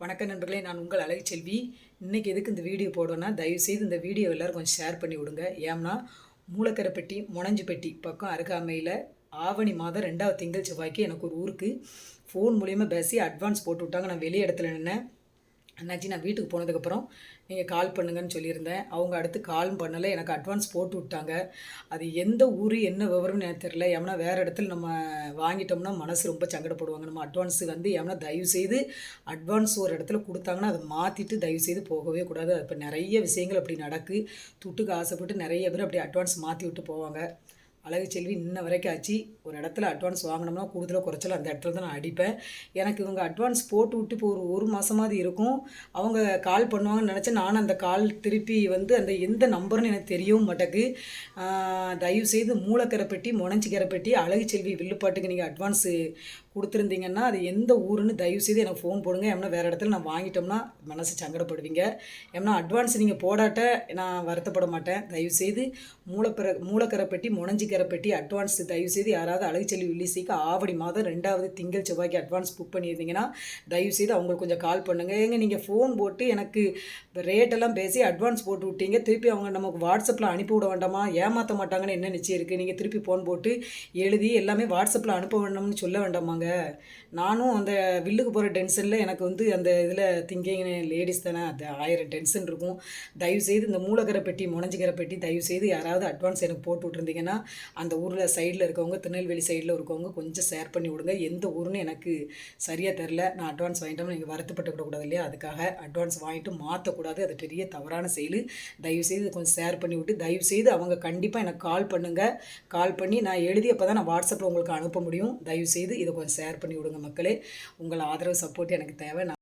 வணக்கம் நண்பர்களே, நான் உங்கள் அழகுச்செல்வி. இன்றைக்கி எதுக்கு இந்த வீடியோ போடணும்னா, தயவுசெய்து இந்த வீடியோ எல்லோரும் கொஞ்சம் ஷேர் பண்ணி விடுங்க. ஏன்னா மூலக்கரைப்பட்டி மொனஞ்சிப்பட்டி பக்கம் அருகாமையில் ஆவணி மாதம் 2வது திங்கள் செவ்வாய்க்கு எனக்கு ஒரு ஊருக்கு ஃபோன் மூலிமா பேசி அட்வான்ஸ் போட்டு விட்டாங்க. நான் வெளி இடத்துல நின்னேன். அண்ணாச்சி நான் வீட்டுக்கு போனதுக்கப்புறம் நீங்கள் கால் பண்ணுங்கன்னு சொல்லியிருந்தேன். அவங்க அடுத்து காலும் பண்ணலை, எனக்கு அட்வான்ஸ் போட்டு விட்டாங்க. அது எந்த ஊர் என்ன விவரம்னு எனக்கு தெரில. ஏன்னா வேறு இடத்துல நம்ம வாங்கிட்டோம்னா மனசு ரொம்ப சங்கடப்படுவாங்க. நம்ம அட்வான்ஸ் ஏன்னா தயவுசெய்து அட்வான்ஸ் ஒரு இடத்துல கொடுத்தாங்கன்னா அதை மாற்றிட்டு தயவுசெய்து போகவே கூடாது. அது இப்போ நிறைய விஷயங்கள் அப்படி நடக்கு. துட்டுக்கு ஆசைப்பட்டு நிறைய பேர் அப்படி அட்வான்ஸ் மாற்றி விட்டு போவாங்க. அழகுச்செல்வி இன்ன வரைக்கும் ஆச்சு. ஒரு இடத்துல அட்வான்ஸ் வாங்கினோம்னா கூடுதலாக குறைச்சல அந்த இடத்துல தான் நான் அடிப்பேன். எனக்கு இவங்க அட்வான்ஸ் போட்டு விட்டு இப்போ ஒரு மாதமாவது இருக்கும். அவங்க கால் பண்ணுவாங்கன்னு நினச்சேன். நானும் அந்த கால் திருப்பி அந்த எந்த நம்பர்னு எனக்கு தெரியவும் மாட்டேக்கு. தயவுசெய்து மூலக்கரைப்பட்டி மொனஞ்சிக்கரைப்பட்டி அழகுச்செல்வி வில்லுப்பாட்டுக்கு நீங்கள் அட்வான்ஸு கொடுத்துருந்தீங்கன்னா அது எந்த ஊருன்னு தயவுசெய்து எனக்கு ஃபோன் போடுங்க. ஏன்னா வேறு இடத்துல நான் வாங்கிட்டோம்னா மனசு சங்கடப்படுவீங்க. ஏன்னா அட்வான்ஸ் நீங்கள் போடாட்ட நான் வருத்தப்பட மாட்டேன். தயவுசெய்து மூலக்கரைப்பட்டி மொனஞ்சிக்கரைப்பட்டி அட்வான்ஸ் தயவுசெய்து யாராவது அழகுச்செல்வி வில்லிசிக்கு ஆவணி மாதம் 2வது திங்கள் செவ்வாய்க்கு அட்வான்ஸ் புக் பண்ணியிருந்தீங்கன்னா தயவுசெய்து அவங்களுக்கு கொஞ்சம் கால் பண்ணுங்கள். ஏங்க நீங்கள் ஃபோன் போட்டு எனக்கு ரேட்டெல்லாம் பேசி அட்வான்ஸ் போட்டு விட்டீங்க, திருப்பி அவங்க நமக்கு வாட்ஸ்அப்பில் அனுப்பி விட வேண்டாமா? ஏமாற்ற மாட்டாங்கன்னு என்ன நிச்சயம் இருக்குது? நீங்கள் திருப்பி ஃபோன் போட்டு எழுதி எல்லாமே வாட்ஸ்அப்பில் அனுப்ப வேண்டாம்னு சொல்ல வேண்டாமாங்க? நானும் அந்த வில்லுக்கு போகிற டென்ஷனில் எனக்கு அந்த இதில் திங்கிங் லேடிஸ் தானே, அது 1000 டென்ஷன் இருக்கும். தயவுசெய்து இந்த மூலக்கரைப்பட்டி மொனஞ்சிக்கரைப்பட்டி தயவுசெய்து யாராவது அட்வான்ஸ் எனக்கு போட்டு விட்ருந்தீங்கன்னா அந்த ஊரில் சைடில் இருக்கவங்க, திருநெல்வேலி சைடில் இருக்கவங்க கொஞ்சம் ஷேர் பண்ணி விடுங்க. எந்த ஊருன்னு எனக்கு சரியாக தெரில. நான் அட்வான்ஸ் வாங்கிட்டோம்னு நீங்கள் வருத்தப்பட்டு விடக்கூடாது இல்லையா? அதுக்காக அட்வான்ஸ் வாங்கிட்டு மாற்றக்கூடாது. அது பெரிய தவறான செயல். தயவுசெய்து கொஞ்சம் ஷேர் பண்ணி விட்டு தயவுசெய்து அவங்க கண்டிப்பாக எனக்கு கால் பண்ணுங்கள். கால் பண்ணி நான் எழுதியப்போ தான் நான் வாட்ஸ்அப்பில் உங்களுக்கு அனுப்ப முடியும். தயவுசெய்து இதை கொஞ்சம் ஷேர் பண்ணி விடுங்க மக்களே. உங்கள் ஆதரவு சப்போர்ட் எனக்கு தேவை.